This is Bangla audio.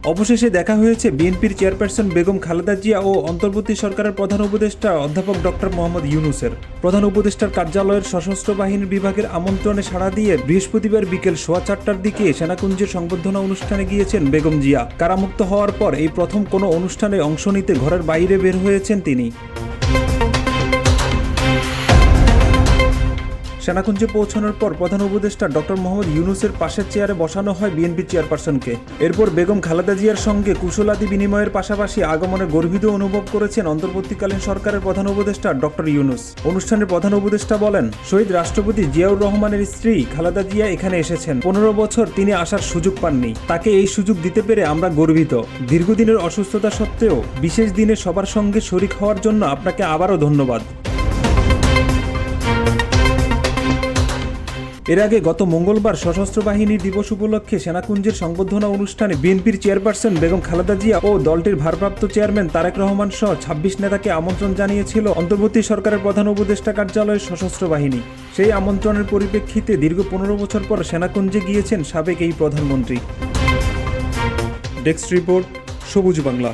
অবশেষে দেখা হয়েছে বিএনপির চেয়ারপারসন বেগম খালেদা জিয়া ও অন্তর্বর্তী সরকারের প্রধান উপদেষ্টা অধ্যাপক ডক্টর মোহাম্মদ ইউনূসের। প্রধান উপদেষ্টার কার্যালয়ের সশস্ত্র বাহিনীর বিভাগের আমন্ত্রণে সাড়া দিয়ে বৃহস্পতিবার বিকেল 4:15টার দিকে সেনাকুঞ্জের সংবর্ধনা অনুষ্ঠানে গিয়েছেন বেগম জিয়া। কারামুক্ত হওয়ার পর এই প্রথম কোনো অনুষ্ঠানে অংশ নিতে ঘরের বাইরে বের হয়েছেন তিনি। সেনাকুঞ্জে পৌঁছানোর পর প্রধান উপদেষ্টা ডক্টর মোহাম্মদ ইউনূসের পাশের চেয়ারে বসানো হয় বিএনপি চেয়ারপারসনকে। এরপর বেগম খালেদা জিয়ার সঙ্গে কুশলাদি বিনিময়ের পাশাপাশি আগমনে গর্বিত অনুভব করেছেন অন্তর্বর্তীকালীন সরকারের প্রধান উপদেষ্টা ডক্টর ইউনূস। অনুষ্ঠানে প্রধান উপদেষ্টা বলেন, শহীদ রাষ্ট্রপতি জিয়াউর রহমানের স্ত্রী খালেদা জিয়া এখানে এসেছেন। 15 বছর তিনি আসার সুযোগ পাননি, তাকে এই সুযোগ দিতে পেরে আমরা গর্বিত। দীর্ঘদিনের অসুস্থতা সত্ত্বেও বিশেষ দিনে সবার সঙ্গে শরিক হওয়ার জন্য আপনাকে আবারও ধন্যবাদ। এর আগে গত মঙ্গলবার সশস্ত্র বাহিনী দিবস উপলক্ষে সেনাকুঞ্জের সংবর্ধনা অনুষ্ঠানে বিএনপির চেয়ারপারসন বেগম খালেদা জিয়া ও দলটির ভারপ্রাপ্ত চেয়ারম্যান তারেক রহমান সহ 26 নেতাকে আমন্ত্রণ জানিয়েছিল অন্তর্বর্তী সরকারের প্রধান উপদেষ্টা কার্যালয়ের সশস্ত্র বাহিনী। সেই আমন্ত্রণের পরিপ্রেক্ষিতে দীর্ঘ 15 বছর পর সেনাকুঞ্জে গিয়েছেন সাবেক এই প্রধানমন্ত্রী। ডেস্ক রিপোর্ট, সবুজ বাংলা।